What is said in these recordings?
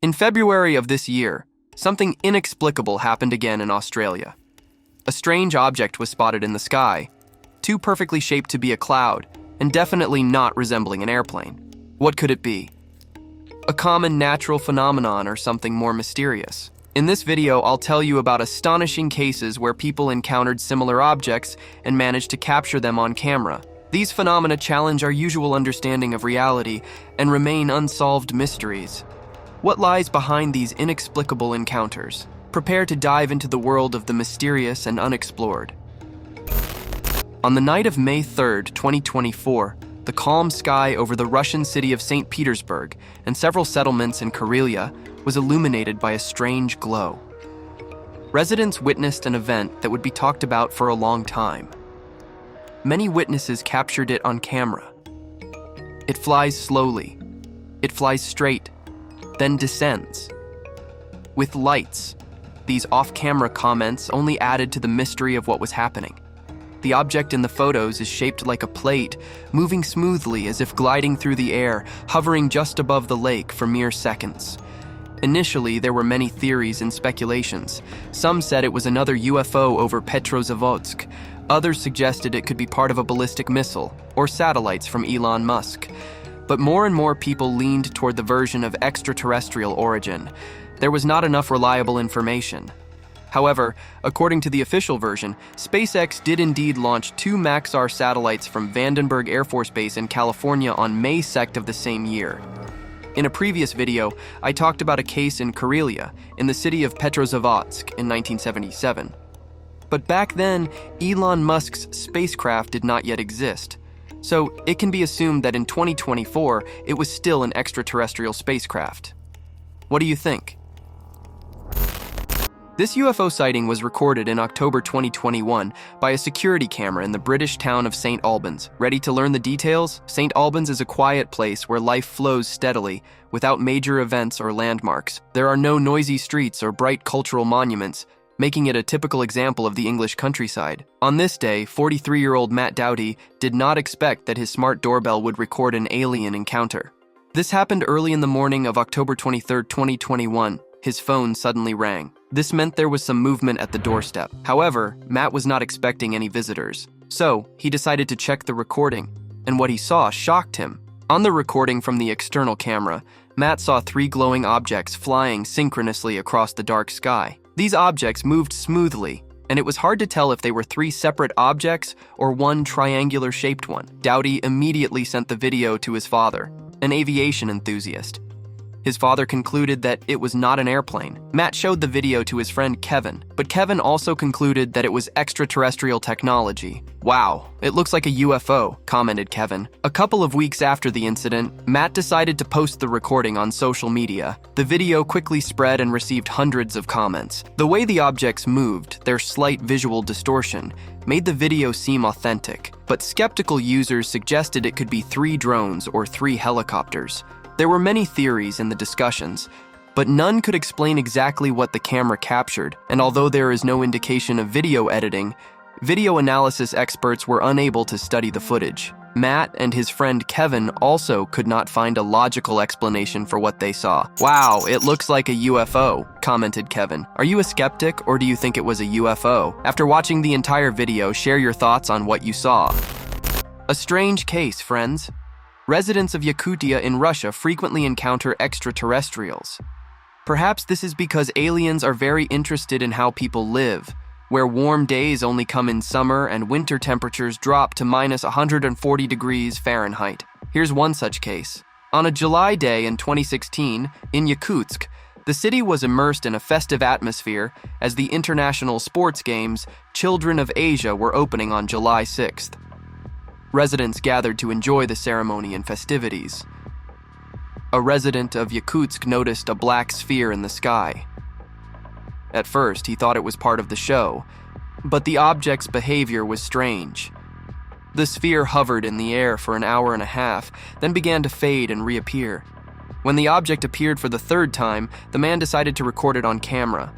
In February of this year, something inexplicable happened again in Australia. A strange object was spotted in the sky, too perfectly shaped to be a cloud, and definitely not resembling an airplane. What could it be? A common natural phenomenon or something more mysterious? In this video, I'll tell you about astonishing cases where people encountered similar objects and managed to capture them on camera. These phenomena challenge our usual understanding of reality and remain unsolved mysteries. What lies behind these inexplicable encounters? Prepare to dive into the world of the mysterious and unexplored. On the night of May 3rd, 2024, the calm sky over the Russian city of St. Petersburg and several settlements in Karelia was illuminated by a strange glow. Residents witnessed an event that would be talked about for a long time. Many witnesses captured it on camera. It flies slowly. It flies straight, then descends. With lights, these off-camera comments only added to the mystery of what was happening. The object in the photos is shaped like a plate, moving smoothly as if gliding through the air, hovering just above the lake for mere seconds. Initially, there were many theories and speculations. Some said it was another UFO over Petrozavodsk. Others suggested it could be part of a ballistic missile or satellites from Elon Musk. But more and more people leaned toward the version of extraterrestrial origin. There was not enough reliable information. However, according to the official version, SpaceX did indeed launch 2 Maxar satellites from Vandenberg Air Force Base in California on May 2nd of the same year. In a previous video, I talked about a case in Karelia, in the city of Petrozavodsk in 1977. But back then, Elon Musk's spacecraft did not yet exist. So it can be assumed that in 2024, it was still an extraterrestrial spacecraft. What do you think? This UFO sighting was recorded in October 2021 by a security camera in the British town of St. Albans. Ready to learn the details? St. Albans is a quiet place where life flows steadily, without major events or landmarks. There are no noisy streets or bright cultural monuments, making it a typical example of the English countryside. On this day, 43-year-old Matt Dowdy did not expect that his smart doorbell would record an alien encounter. This happened early in the morning of October 23, 2021. His phone suddenly rang. This meant there was some movement at the doorstep. However, Matt was not expecting any visitors. So, he decided to check the recording, and what he saw shocked him. On the recording from the external camera, Matt saw 3 glowing objects flying synchronously across the dark sky. These objects moved smoothly, and it was hard to tell if they were 3 separate objects or one triangular-shaped one. Dowdy immediately sent the video to his father, an aviation enthusiast. His father concluded that it was not an airplane. Matt showed the video to his friend Kevin, but Kevin also concluded that it was extraterrestrial technology. "Wow, it looks like a UFO," commented Kevin. A couple of weeks after the incident, Matt decided to post the recording on social media. The video quickly spread and received hundreds of comments. The way the objects moved, their slight visual distortion, made the video seem authentic, but skeptical users suggested it could be 3 drones or 3 helicopters. There were many theories in the discussions, but none could explain exactly what the camera captured, and although there is no indication of video editing, video analysis experts were unable to study the footage. Matt and his friend Kevin also could not find a logical explanation for what they saw. "Wow, it looks like a UFO," commented Kevin. Are you a skeptic, or do you think it was a UFO? After watching the entire video, share your thoughts on what you saw. A strange case, friends. Residents of Yakutia in Russia frequently encounter extraterrestrials. Perhaps this is because aliens are very interested in how people live, where warm days only come in summer and winter temperatures drop to minus 140 degrees Fahrenheit. Here's one such case. On a July day in 2016, in Yakutsk, the city was immersed in a festive atmosphere as the international sports games Children of Asia were opening on July 6th. Residents gathered to enjoy the ceremony and festivities. A resident of Yakutsk noticed a black sphere in the sky. At first, he thought it was part of the show, but the object's behavior was strange. The sphere hovered in the air for an hour and a half, then began to fade and reappear. When the object appeared for the 3rd time, the man decided to record it on camera.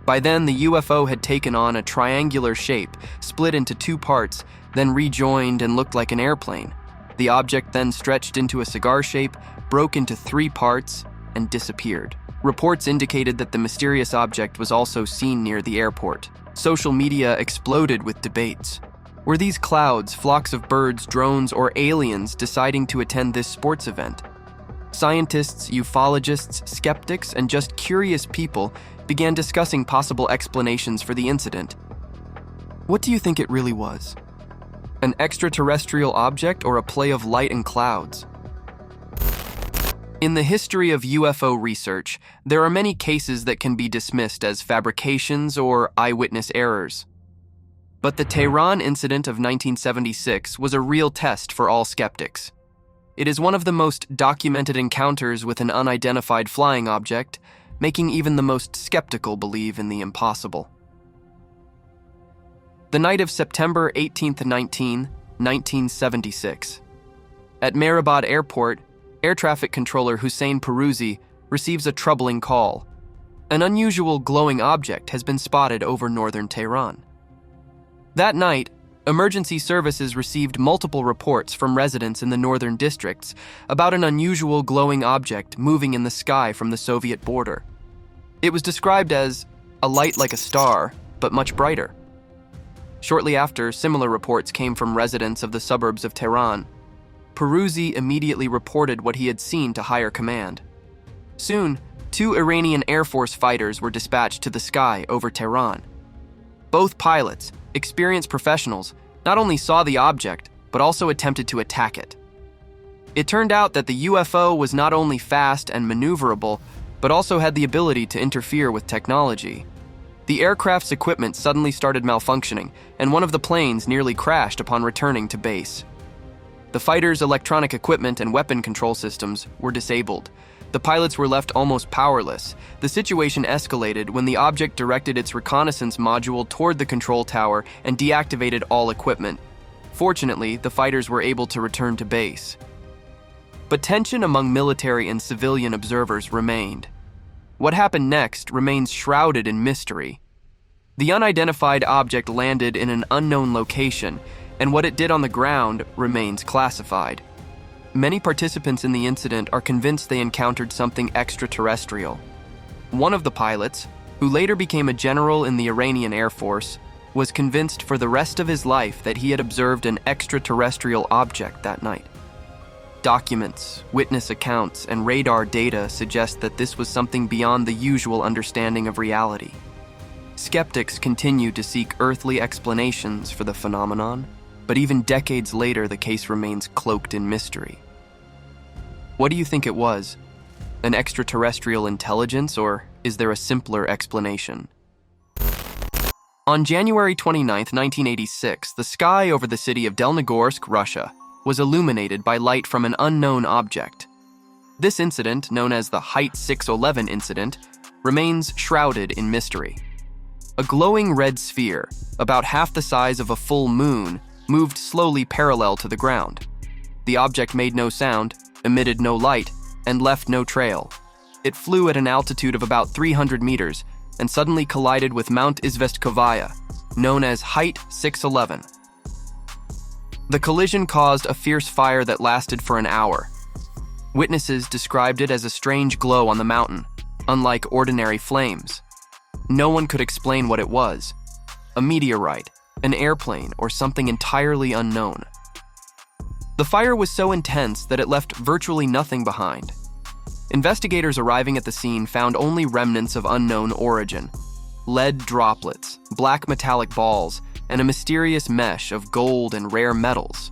By then, the UFO had taken on a triangular shape, split into 2 parts, then rejoined and looked like an airplane. The object then stretched into a cigar shape, broke into 3 parts, and disappeared. Reports indicated that the mysterious object was also seen near the airport. Social media exploded with debates. Were these clouds, flocks of birds, drones, or aliens deciding to attend this sports event? Scientists, ufologists, skeptics, and just curious people began discussing possible explanations for the incident. What do you think it really was? An extraterrestrial object or a play of light and clouds? In the history of UFO research, there are many cases that can be dismissed as fabrications or eyewitness errors. But the Tehran incident of 1976 was a real test for all skeptics. It is one of the most documented encounters with an unidentified flying object, making even the most skeptical believe in the impossible. The night of September 18 to 19, 1976. At Mehrabad Airport, air traffic controller Hussein Peruzi receives a troubling call. An unusual glowing object has been spotted over northern Tehran. That night, emergency services received multiple reports from residents in the northern districts about an unusual glowing object moving in the sky from the Soviet border. It was described as a light like a star, but much brighter. Shortly after, similar reports came from residents of the suburbs of Tehran. Peruzi immediately reported what he had seen to higher command. Soon, 2 Iranian Air Force fighters were dispatched to the sky over Tehran. Both pilots, experienced professionals, not only saw the object, but also attempted to attack it. It turned out that the UFO was not only fast and maneuverable, but also had the ability to interfere with technology. The aircraft's equipment suddenly started malfunctioning, and one of the planes nearly crashed upon returning to base. The fighters' electronic equipment and weapon control systems were disabled. The pilots were left almost powerless. The situation escalated when the object directed its reconnaissance module toward the control tower and deactivated all equipment. Fortunately, the fighters were able to return to base. But tension among military and civilian observers remained. What happened next remains shrouded in mystery. The unidentified object landed in an unknown location, and what it did on the ground remains classified. Many participants in the incident are convinced they encountered something extraterrestrial. One of the pilots, who later became a general in the Iranian Air Force, was convinced for the rest of his life that he had observed an extraterrestrial object that night. Documents, witness accounts, and radar data suggest that this was something beyond the usual understanding of reality. Skeptics continue to seek earthly explanations for the phenomenon, but even decades later, the case remains cloaked in mystery. What do you think it was? An extraterrestrial intelligence, or is there a simpler explanation? On January 29, 1986, the sky over the city of Delnogorsk, Russia, was illuminated by light from an unknown object. This incident, known as the Height 611 incident, remains shrouded in mystery. A glowing red sphere, about half the size of a full moon, moved slowly parallel to the ground. The object made no sound, emitted no light, and left no trail. It flew at an altitude of about 300 meters and suddenly collided with Mount Izvestkovaya, known as Height 611. The collision caused a fierce fire that lasted for an hour. Witnesses described it as a strange glow on the mountain, unlike ordinary flames. No one could explain what it was: a meteorite, an airplane, or something entirely unknown. The fire was so intense that it left virtually nothing behind. Investigators arriving at the scene found only remnants of unknown origin: lead droplets, black metallic balls, and a mysterious mesh of gold and rare metals.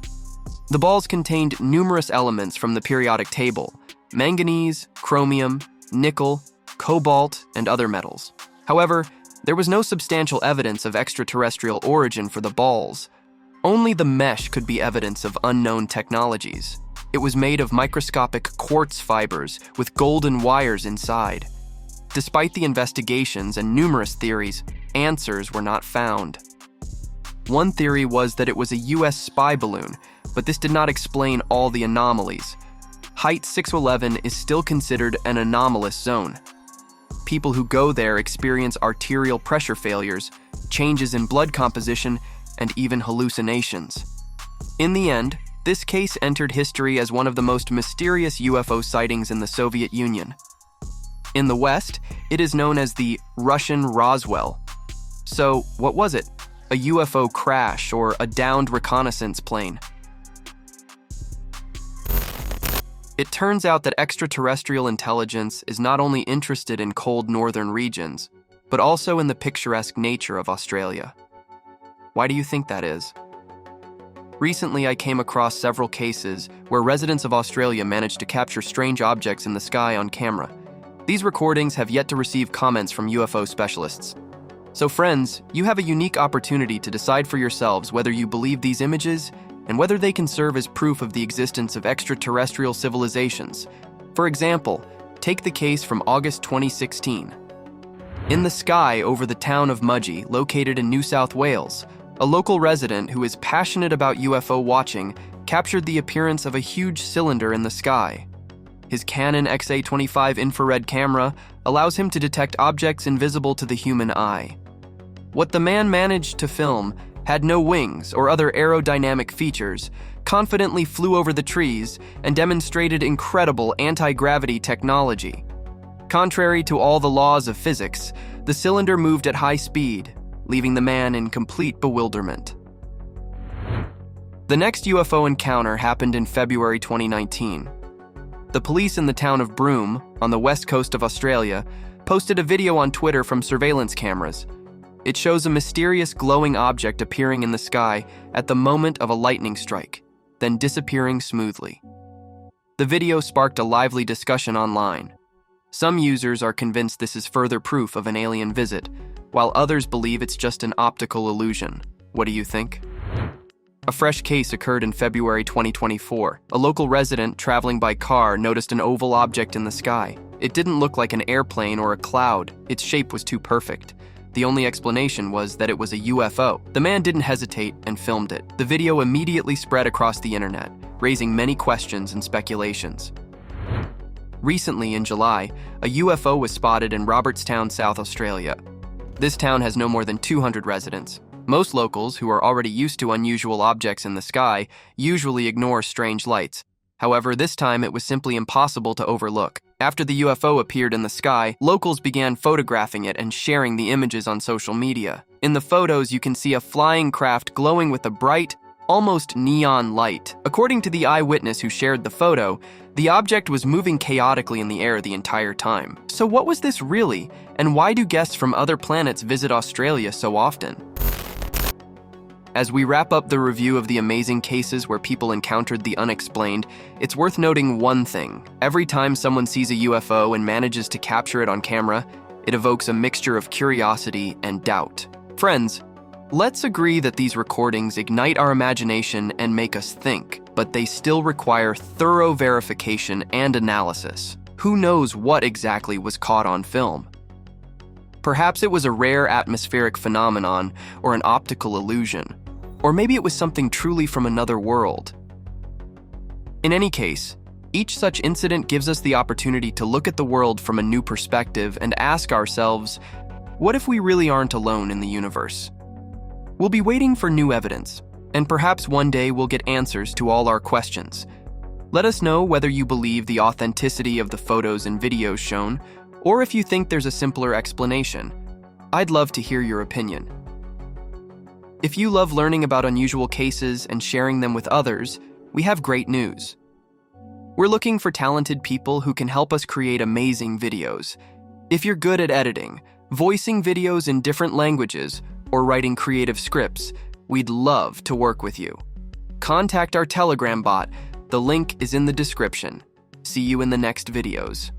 The balls contained numerous elements from the periodic table: manganese, chromium, nickel, cobalt, and other metals. However, there was no substantial evidence of extraterrestrial origin for the balls. Only the mesh could be evidence of unknown technologies. It was made of microscopic quartz fibers with golden wires inside. Despite the investigations and numerous theories, answers were not found. One theory was that it was a US spy balloon, but this did not explain all the anomalies. Height 611 is still considered an anomalous zone. People who go there experience arterial pressure failures, changes in blood composition, and even hallucinations. In the end, this case entered history as one of the most mysterious UFO sightings in the Soviet Union. In the West, it is known as the Russian Roswell. So, what was it? A UFO crash or a downed reconnaissance plane? It turns out that extraterrestrial intelligence is not only interested in cold northern regions, but also in the picturesque nature of Australia. Why do you think that is? Recently, I came across several cases where residents of Australia managed to capture strange objects in the sky on camera. These recordings have yet to receive comments from UFO specialists. So friends, you have a unique opportunity to decide for yourselves whether you believe these images and whether they can serve as proof of the existence of extraterrestrial civilizations. For example, take the case from August 2016. In the sky over the town of Mudgee, located in New South Wales, a local resident who is passionate about UFO watching captured the appearance of a huge cylinder in the sky. His Canon XA25 infrared camera allows him to detect objects invisible to the human eye. What the man managed to film had no wings or other aerodynamic features, confidently flew over the trees, and demonstrated incredible anti-gravity technology. Contrary to all the laws of physics, the cylinder moved at high speed, leaving the man in complete bewilderment. The next UFO encounter happened in February 2019. The police in the town of Broome, on the west coast of Australia, posted a video on Twitter from surveillance cameras. It shows a mysterious glowing object appearing in the sky at the moment of a lightning strike, then disappearing smoothly. The video sparked a lively discussion online. Some users are convinced this is further proof of an alien visit, while others believe it's just an optical illusion. What do you think? A fresh case occurred in February 2024. A local resident traveling by car noticed an oval object in the sky. It didn't look like an airplane or a cloud. Its shape was too perfect. The only explanation was that it was a UFO. The man didn't hesitate and filmed it. The video immediately spread across the internet, raising many questions and speculations. Recently, in July, a UFO was spotted in Robertstown, South Australia. This town has no more than 200 residents. Most locals, who are already used to unusual objects in the sky, usually ignore strange lights. However, this time it was simply impossible to overlook. After the UFO appeared in the sky, locals began photographing it and sharing the images on social media. In the photos, you can see a flying craft glowing with a bright, almost neon light. According to the eyewitness who shared the photo, the object was moving chaotically in the air the entire time. So what was this really, and why do guests from other planets visit Australia so often? As we wrap up the review of the amazing cases where people encountered the unexplained, it's worth noting one thing. Every time someone sees a UFO and manages to capture it on camera, it evokes a mixture of curiosity and doubt. Friends, let's agree that these recordings ignite our imagination and make us think, but they still require thorough verification and analysis. Who knows what exactly was caught on film? Perhaps it was a rare atmospheric phenomenon or an optical illusion. Or maybe it was something truly from another world. In any case, each such incident gives us the opportunity to look at the world from a new perspective and ask ourselves, what if we really aren't alone in the universe? We'll be waiting for new evidence, and perhaps one day we'll get answers to all our questions. Let us know whether you believe the authenticity of the photos and videos shown, or if you think there's a simpler explanation. I'd love to hear your opinion. If you love learning about unusual cases and sharing them with others, we have great news. We're looking for talented people who can help us create amazing videos. If you're good at editing, voicing videos in different languages, or writing creative scripts, we'd love to work with you. Contact our Telegram bot. The link is in the description. See you in the next videos.